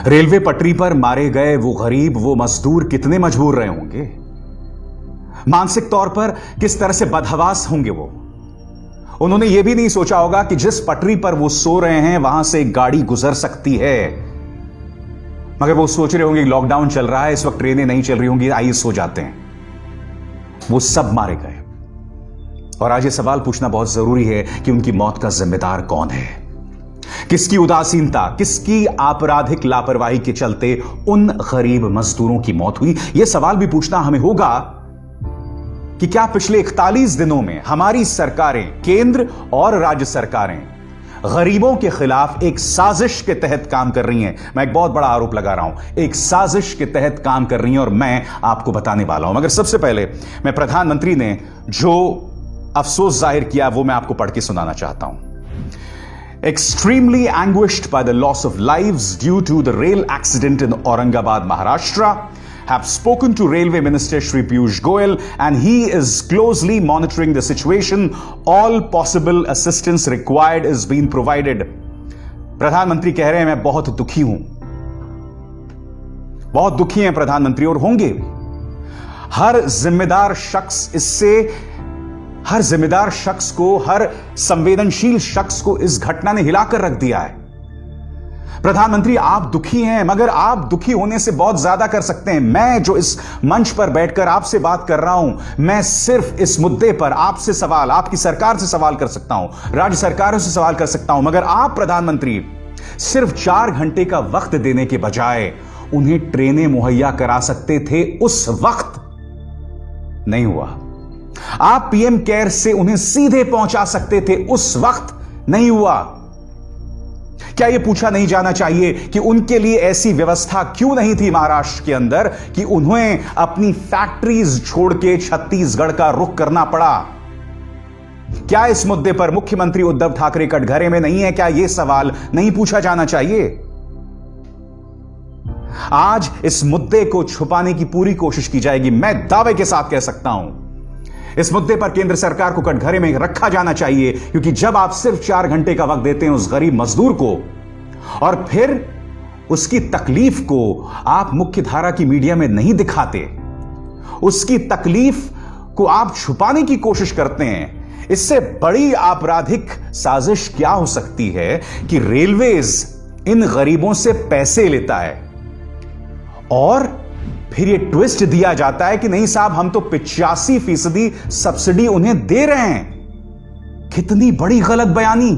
Railway पटरी पर मारे गए वो गरीब, वो मजदूर कितने मजबूर रहे होंगे, मानसिक तौर पर किस तरह से बदहवास होंगे वो। उन्होंने ये भी नहीं सोचा होगा कि जिस पटरी पर वो सो रहे हैं वहां से एक गाड़ी गुजर सकती है, मगर वो सोच रहे होंगे लॉकडाउन चल रहा है, इस वक्त ट्रेनें नहीं चल रही होंगी, आइए सो जाते हैं। वो सब मारे गए। और आज ये सवाल पूछना बहुत जरूरी है कि उनकी मौत का जिम्मेदार कौन है। किसकी उदासीनता, किसकी आपराधिक लापरवाही के चलते उन गरीब मजदूरों की मौत हुई। यह सवाल भी पूछना हमें होगा कि क्या पिछले 41 दिनों में हमारी सरकारें, केंद्र और राज्य सरकारें, गरीबों के खिलाफ एक साजिश के तहत काम कर रही हैं। मैं एक बहुत बड़ा आरोप लगा रहा हूं, एक साजिश के तहत काम कर रही हैं और मैं आपको बताने वाला हूं। मगर सबसे पहले मैं प्रधानमंत्री ने जो अफसोस जाहिर किया वो मैं आपको पढ़ के सुनाना चाहता हूं। Extremely anguished by the loss of lives due to the rail accident in Aurangabad, Maharashtra, have spoken to Railway Minister Shri Piyush Goyal and he is closely monitoring the situation. All possible assistance required is being provided. प्रधानमंत्री कह रहे हैं मैं बहुत दुखी हूं, बहुत दुखी हैं प्रधानमंत्री और होंगे। हर जिम्मेदार शख्स को, हर संवेदनशील शख्स को इस घटना ने हिलाकर रख दिया है। प्रधानमंत्री आप दुखी हैं, मगर आप दुखी होने से बहुत ज्यादा कर सकते हैं। मैं जो इस मंच पर बैठकर आपसे बात कर रहा हूं, मैं सिर्फ इस मुद्दे पर आपसे सवाल, आपकी सरकार से सवाल कर सकता हूं, राज्य सरकारों से सवाल कर सकता हूं, मगर आप प्रधानमंत्री सिर्फ 4 घंटे का वक्त देने के बजाय उन्हें ट्रेनें मुहैया करा सकते थे, उस वक्त नहीं हुआ। आप पीएम केयर से उन्हें सीधे पहुंचा सकते थे, उस वक्त नहीं हुआ। क्या यह पूछा नहीं जाना चाहिए कि उनके लिए ऐसी व्यवस्था क्यों नहीं थी महाराष्ट्र के अंदर कि उन्हें अपनी फैक्ट्रीज छोड़ के छत्तीसगढ़ का रुख करना पड़ा? क्या इस मुद्दे पर मुख्यमंत्री उद्धव ठाकरे कटघरे में नहीं है? क्या यह सवाल नहीं पूछा जाना चाहिए? आज इस मुद्दे को छुपाने की पूरी कोशिश की जाएगी। मैं दावे के साथ कह सकता हूं इस मुद्दे पर केंद्र सरकार को कटघरे में रखा जाना चाहिए, क्योंकि जब आप सिर्फ 4 घंटे का वक्त देते हैं उस गरीब मजदूर को और फिर उसकी तकलीफ को आप मुख्य धारा की मीडिया में नहीं दिखाते, उसकी तकलीफ को आप छुपाने की कोशिश करते हैं, इससे बड़ी आपराधिक साजिश क्या हो सकती है कि रेलवेज इन गरीबों से पैसे लेता है और फिर ये ट्विस्ट दिया जाता है कि नहीं साहब हम तो 85% सब्सिडी उन्हें दे रहे हैं। कितनी बड़ी गलत बयानी,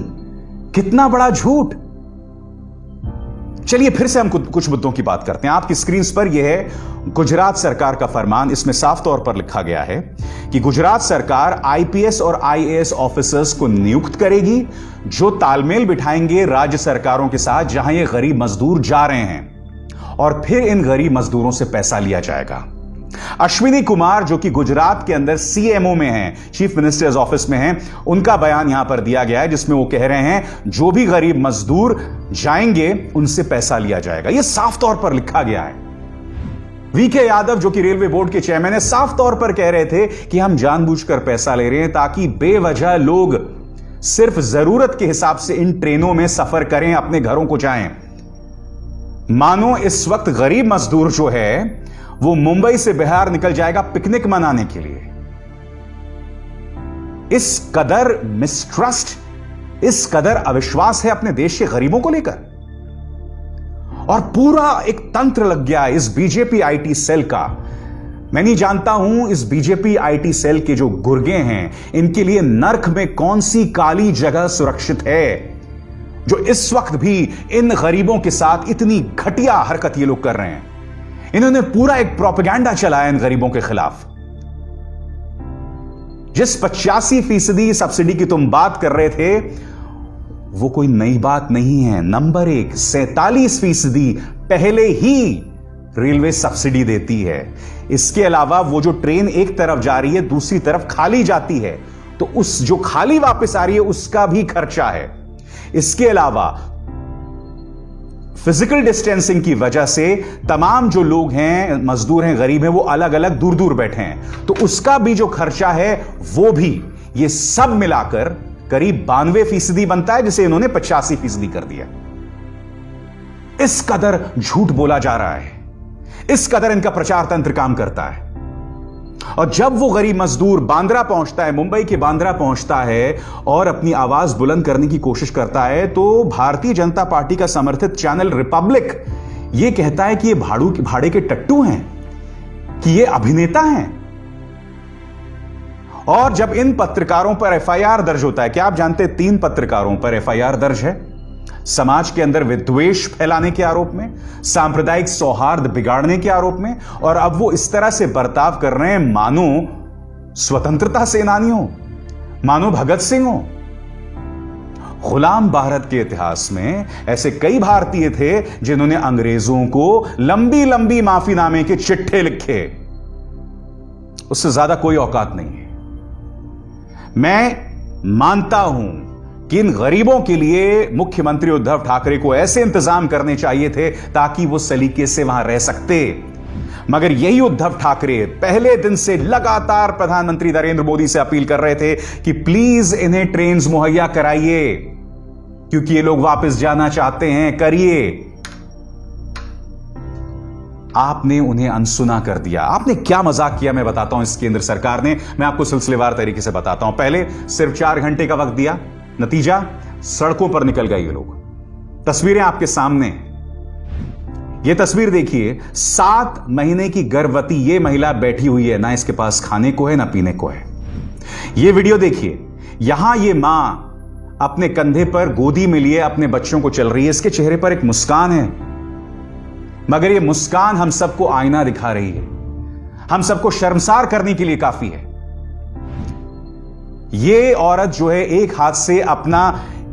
कितना बड़ा झूठ। चलिए फिर से हम कुछ मुद्दों की बात करते हैं। आपकी स्क्रीन पर यह है गुजरात सरकार का फरमान। इसमें साफ तौर पर लिखा गया है कि गुजरात सरकार आईपीएस और आईएएस ऑफिसर्स को नियुक्त करेगी जो तालमेल बिठाएंगे राज्य सरकारों के साथ जहां ये गरीब मजदूर जा रहे हैं, और फिर इन गरीब मजदूरों से पैसा लिया जाएगा। अश्विनी कुमार जो कि गुजरात के अंदर सीएमओ में हैं, चीफ मिनिस्टर्स ऑफिस में हैं, उनका बयान यहां पर दिया गया है जिसमें वो कह रहे हैं जो भी गरीब मजदूर जाएंगे उनसे पैसा लिया जाएगा। यह साफ तौर पर लिखा गया है। वीके यादव जो कि रेलवे बोर्ड के चेयरमैन है, साफ तौर पर कह रहे थे कि हम जानबूझकर पैसा ले रहे हैं ताकि बेवजह लोग सिर्फ जरूरत के हिसाब से इन ट्रेनों में सफर करें, अपने घरों को जाएं। मानो इस वक्त गरीब मजदूर जो है वो मुंबई से बिहार निकल जाएगा पिकनिक मनाने के लिए। इस कदर मिसट्रस्ट, इस कदर अविश्वास है अपने देश के गरीबों को लेकर, और पूरा एक तंत्र लग गया है इस बीजेपी आईटी सेल का। मैं नहीं जानता हूं इस बीजेपी आईटी सेल के जो गुर्गे हैं इनके लिए नर्क में कौन सी काली जगह सुरक्षित है जो इस वक्त भी इन गरीबों के साथ इतनी घटिया हरकत ये लोग कर रहे हैं। इन्होंने पूरा एक प्रोपेगेंडा चलाया इन गरीबों के खिलाफ। जिस 85% सब्सिडी की तुम बात कर रहे थे वो कोई नई बात नहीं है। नंबर 1, 47% पहले ही रेलवे सब्सिडी देती है। इसके अलावा वो जो ट्रेन एक तरफ जा रही है दूसरी तरफ खाली जाती है, तो उस जो खाली वापस आ रही है उसका भी खर्चा है। इसके अलावा फिजिकल डिस्टेंसिंग की वजह से तमाम जो लोग हैं, मजदूर हैं, गरीब हैं, वो अलग अलग दूर दूर बैठे हैं, तो उसका भी जो खर्चा है वो भी, ये सब मिलाकर करीब 92% बनता है, जिसे इन्होंने 85% कर दिया। इस कदर झूठ बोला जा रहा है, इस कदर इनका प्रचार तंत्र काम करता है। और जब वो गरीब मजदूर बांद्रा पहुंचता है, मुंबई के बांद्रा पहुंचता है और अपनी आवाज बुलंद करने की कोशिश करता है, तो भारतीय जनता पार्टी का समर्थित चैनल रिपब्लिक यह कहता है कि ये भाड़े के टट्टू हैं, कि ये अभिनेता हैं। और जब इन पत्रकारों पर एफआईआर दर्ज होता है, क्या आप जानते हैं 3 पत्रकारों पर एफआईआर दर्ज है समाज के अंदर विद्वेष फैलाने के आरोप में, सांप्रदायिक सौहार्द बिगाड़ने के आरोप में, और अब वो इस तरह से बर्ताव कर रहे हैं मानो स्वतंत्रता सेनानी हो, मानो भगत सिंह हो। गुलाम भारत के इतिहास में ऐसे कई भारतीय थे जिन्होंने अंग्रेजों को लंबी लंबी माफीनामे के चिट्ठे लिखे, उससे ज्यादा कोई औकात नहीं है। मैं मानता हूं कि इन गरीबों के लिए मुख्यमंत्री उद्धव ठाकरे को ऐसे इंतजाम करने चाहिए थे ताकि वो सलीके से वहां रह सकते, मगर यही उद्धव ठाकरे पहले दिन से लगातार प्रधानमंत्री नरेंद्र मोदी से अपील कर रहे थे कि प्लीज इन्हें ट्रेन्स मुहैया कराइए, क्योंकि ये लोग वापस जाना चाहते हैं, करिए। आपने उन्हें अनसुना कर दिया। आपने क्या मजाक किया मैं बताता हूं इस केंद्र सरकार ने, मैं आपको सिलसिलेवार तरीके से बताता हूं। पहले सिर्फ 4 घंटे का वक्त दिया, नतीजा सड़कों पर निकल गए ये लोग। तस्वीरें आपके सामने, ये तस्वीर देखिए, 7 महीने की गर्भवती ये महिला बैठी हुई है, ना इसके पास खाने को है ना पीने को है। ये वीडियो देखिए, यहां ये मां अपने कंधे पर गोदी में लिए अपने बच्चों को चल रही है, इसके चेहरे पर एक मुस्कान है, मगर ये मुस्कान हम सबको आईना दिखा रही है, हम सबको शर्मसार करने के लिए काफी है। ये औरत जो है एक हाथ से अपना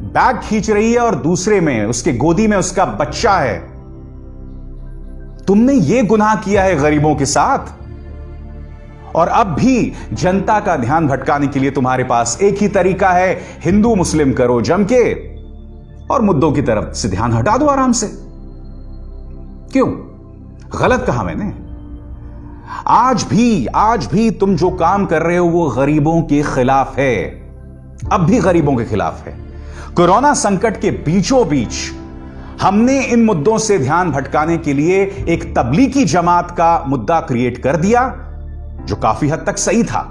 बैग खींच रही है और दूसरे में उसके गोदी में उसका बच्चा है। तुमने ये गुनाह किया है गरीबों के साथ, और अब भी जनता का ध्यान भटकाने के लिए तुम्हारे पास एक ही तरीका है, हिंदू मुस्लिम करो जम के और मुद्दों की तरफ से ध्यान हटा दो आराम से। क्यों? गलत कहा मैंने? आज भी तुम जो काम कर रहे हो वो गरीबों के खिलाफ है, अब भी गरीबों के खिलाफ है। कोरोना संकट के बीचों बीच हमने इन मुद्दों से ध्यान भटकाने के लिए एक तबलीगी जमात का मुद्दा क्रिएट कर दिया, जो काफी हद तक सही था।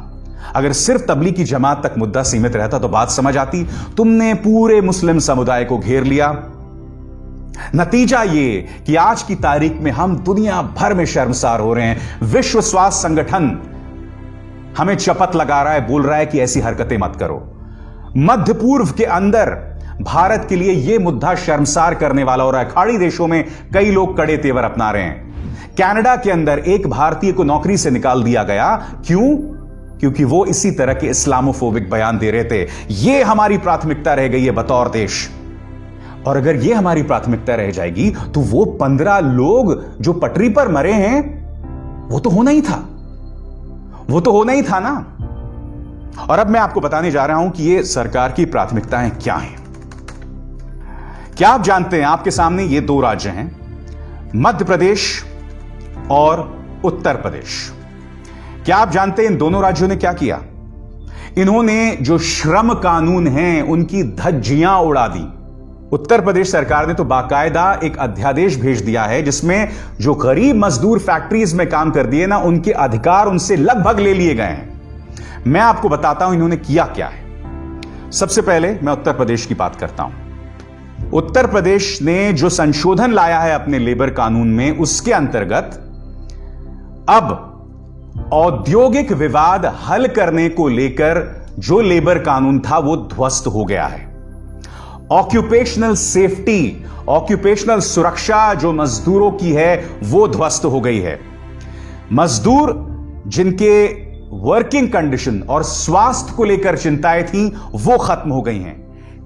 अगर सिर्फ तबलीगी जमात तक मुद्दा सीमित रहता तो बात समझ आती। तुमने पूरे मुस्लिम समुदाय को घेर लिया। नतीजा ये कि आज की तारीख में हम दुनिया भर में शर्मसार हो रहे हैं। विश्व स्वास्थ्य संगठन हमें चपत लगा रहा है, बोल रहा है कि ऐसी हरकतें मत करो। मध्य पूर्व के अंदर भारत के लिए यह मुद्दा शर्मसार करने वाला हो रहा है। खाड़ी देशों में कई लोग कड़े तेवर अपना रहे हैं। कनाडा के अंदर एक भारतीय को नौकरी से निकाल दिया गया। क्यों? क्योंकि वो इसी तरह के इस्लामोफोबिक बयान दे रहे थे। यह हमारी प्राथमिकता रह गई है बतौर देश, और अगर यह हमारी प्राथमिकता रह जाएगी तो वो 15 लोग जो पटरी पर मरे हैं वो तो होना ही था, वो तो होना ही था ना। और अब मैं आपको बताने जा रहा हूं कि ये सरकार की प्राथमिकताएं क्या हैं। क्या आप जानते हैं, आपके सामने ये 2 राज्य हैं, मध्य प्रदेश और उत्तर प्रदेश। क्या आप जानते हैं इन दोनों राज्यों ने क्या किया? इन्होंने जो श्रम कानून हैं उनकी धज्जियां उड़ा दी। उत्तर प्रदेश सरकार ने तो बाकायदा एक अध्यादेश भेज दिया है जिसमें जो गरीब मजदूर फैक्ट्रीज में काम कर दिए ना, उनके अधिकार उनसे लगभग ले लिए गए हैं। मैं आपको बताता हूं इन्होंने किया क्या है। सबसे पहले मैं उत्तर प्रदेश की बात करता हूं। उत्तर प्रदेश ने जो संशोधन लाया है अपने लेबर कानून में, उसके अंतर्गत अब औद्योगिक विवाद हल करने को लेकर जो लेबर कानून था वो ध्वस्त हो गया है। ऑक्यूपेशनल सेफ्टी, ऑक्यूपेशनल सुरक्षा जो मजदूरों की है वो ध्वस्त हो गई है। मजदूर जिनके वर्किंग कंडीशन और स्वास्थ्य को लेकर चिंताएं थी वो खत्म हो गई हैं।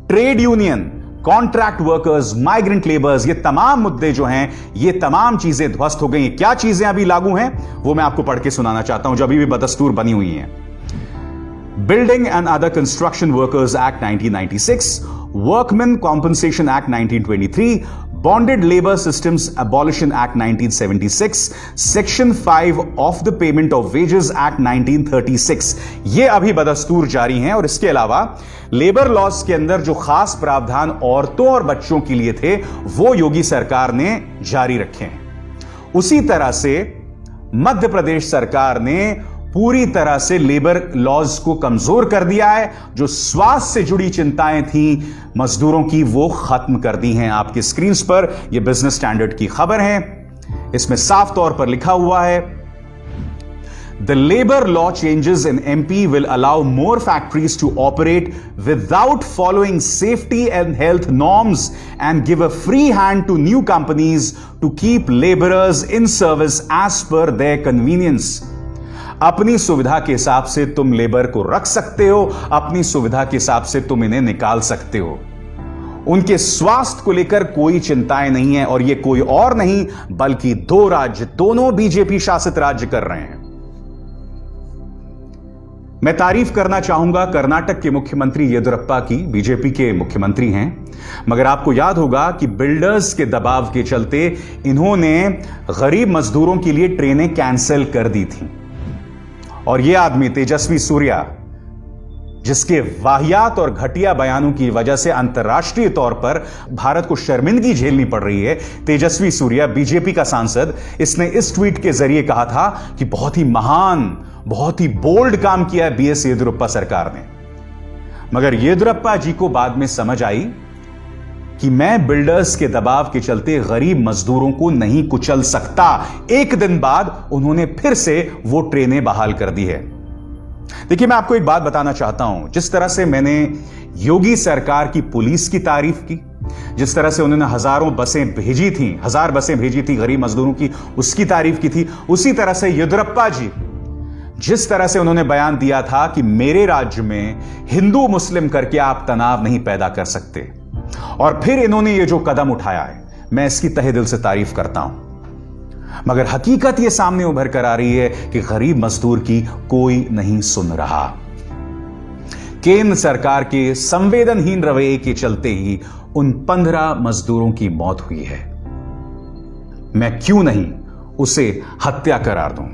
Trade union, contract workers, migrant labours, ये तमाम मुद्दे जो हैं, ये तमाम चीजें ध्वस्त हो गई हैं। क्या चीजें अभी लागू हैं वो मैं आपको पढ़ के सुनाना चाहता हूं जो अभी भी बदस्तूर बनी हुई हैं। Building and other construction workers act 1996, workman compensation act 1923, Bonded Labor Systems Abolition Act 1976, Section 5 of the Payment of Wages Act 1936, ये अभी बदस्तूर जारी हैं। और इसके अलावा लेबर लॉज के अंदर जो खास प्रावधान औरतों और बच्चों के लिए थे वो योगी सरकार ने जारी रखे हैं। उसी तरह से मध्य प्रदेश सरकार ने पूरी तरह से लेबर लॉज को कमजोर कर दिया है। जो स्वास्थ्य से जुड़ी चिंताएं थी मजदूरों की वो खत्म कर दी हैं। आपकी स्क्रीन पर यह बिजनेस स्टैंडर्ड की खबर है, इसमें साफ तौर पर लिखा हुआ है, The labor law changes in MP will allow more factories to operate without following safety and health norms and give a free hand to new companies to keep laborers in service as per their convenience. अपनी सुविधा के हिसाब से तुम labour को रख सकते हो, अपनी सुविधा के हिसाब से तुम इन्हें निकाल सकते हो। उनके स्वास्थ्य को लेकर कोई चिंताएं नहीं है। और ये कोई और नहीं बल्कि दो राज्य, दोनों बीजेपी शासित राज्य कर रहे हैं। मैं तारीफ करना चाहूंगा कर्नाटक के मुख्यमंत्री येदियुरप्पा की, बीजेपी के मुख्यमंत्री हैं, मगर आपको याद होगा कि बिल्डर्स के दबाव के चलते इन्होंने गरीब मजदूरों के लिए ट्रेनें कैंसिल कर दी थी। और यह आदमी तेजस्वी सूर्या, जिसके वाहियात और घटिया बयानों की वजह से अंतर्राष्ट्रीय तौर पर भारत को शर्मिंदगी झेलनी पड़ रही है, तेजस्वी सूर्या बीजेपी का सांसद, इसने इस ट्वीट के जरिए कहा था कि बहुत ही महान, बहुत ही बोल्ड काम किया है बीएस येदियुरप्पा सरकार ने। मगर येदियुरप्पा जी को बाद में समझ आई कि मैं बिल्डर्स के दबाव के चलते गरीब मजदूरों को नहीं कुचल सकता। एक दिन बाद उन्होंने फिर से वो ट्रेनें बहाल कर दी है। देखिए, मैं आपको एक बात बताना चाहता हूं। जिस तरह से मैंने योगी सरकार की पुलिस की तारीफ की, जिस तरह से उन्होंने हजारों बसें भेजी थी, 1000 बसें भेजी थी गरीब मजदूरों की, उसकी तारीफ की थी, उसी तरह से येदियुरप्पा जी जिस तरह से उन्होंने बयान दिया था कि मेरे राज्य में हिंदू मुस्लिम करके आप तनाव नहीं पैदा कर सकते, और फिर इन्होंने ये जो कदम उठाया है, मैं इसकी तहे दिल से तारीफ करता हूं। मगर हकीकत ये सामने उभर कर आ रही है कि गरीब मजदूर की कोई नहीं सुन रहा। केंद्र सरकार के संवेदनहीन रवैये के चलते ही उन 15 मजदूरों की मौत हुई है। मैं क्यों नहीं उसे हत्या करार दूं।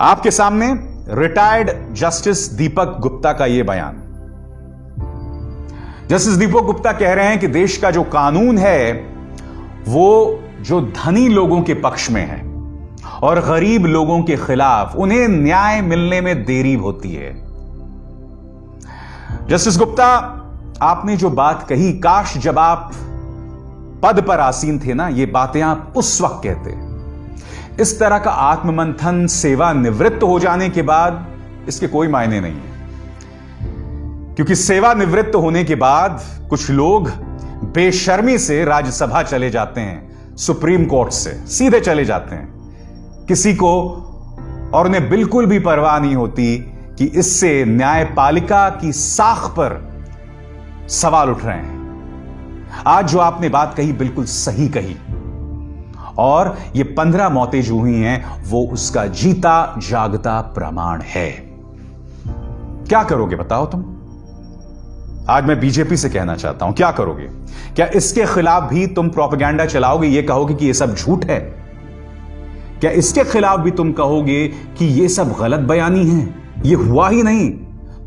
आपके सामने रिटायर्ड जस्टिस दीपक गुप्ता का यह बयान। जस्टिस दीपक गुप्ता कह रहे हैं कि देश का जो कानून है वो जो धनी लोगों के पक्ष में है और गरीब लोगों के खिलाफ, उन्हें न्याय मिलने में देरी होती है। जस्टिस गुप्ता, आपने जो बात कही, काश जब आप पद पर आसीन थे ना, ये बातें आप उस वक्त कहते। इस तरह का आत्ममंथन सेवानिवृत्त हो जाने के बाद इसके कोई मायने नहीं है, क्योंकि सेवानिवृत्त होने के बाद कुछ लोग बेशर्मी से राज्यसभा चले जाते हैं, सुप्रीम कोर्ट से सीधे चले जाते हैं किसी को, और उन्हें बिल्कुल भी परवाह नहीं होती कि इससे न्यायपालिका की साख पर सवाल उठ रहे हैं। आज जो आपने बात कही बिल्कुल सही कही, और ये 15 मौतें जो हुई हैं वो उसका जीता जागता प्रमाण है। क्या करोगे बताओ तुम? आज मैं बीजेपी से कहना चाहता हूं, क्या करोगे? क्या इसके खिलाफ भी तुम प्रोपेगेंडा चलाओगे, ये कहोगे कि ये सब झूठ है? क्या इसके खिलाफ भी तुम कहोगे कि ये सब गलत बयानी है, ये हुआ ही नहीं?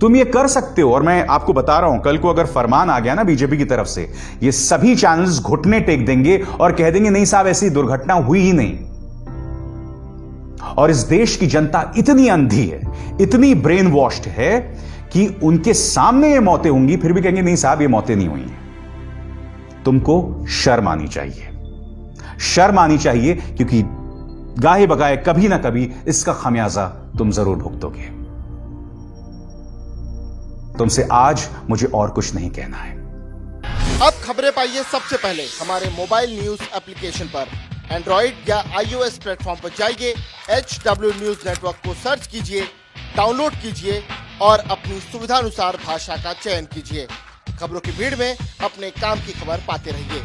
तुम ये कर सकते हो। और मैं आपको बता रहा हूं, कल को अगर फरमान आ गया ना बीजेपी की तरफ से, ये सभी चैनल्स घुटने टेक देंगे और कह देंगे नहीं साहब, ऐसी दुर्घटना हुई ही नहीं। और इस देश की जनता इतनी अंधी है, इतनी ब्रेन वॉश्ड है कि उनके सामने ये मौतें होंगी, फिर भी कहेंगे नहीं साहब ये मौतें नहीं हुई हैं। तुमको शर्म आनी चाहिए, शर्म आनी चाहिए, क्योंकि गाहे बगाए कभी ना कभी इसका खमियाजा तुम जरूर भुगतोगे। तुमसे आज मुझे और कुछ नहीं कहना है। अब खबरें पाइए सबसे पहले हमारे मोबाइल न्यूज एप्लीकेशन पर। एंड्रॉइड या iOS प्लेटफॉर्म पर जाइए, HW न्यूज नेटवर्क को सर्च कीजिए, डाउनलोड कीजिए और अपनी सुविधानुसार भाषा का चयन कीजिए। खबरों की भीड़ में अपने काम की खबर पाते रहिए।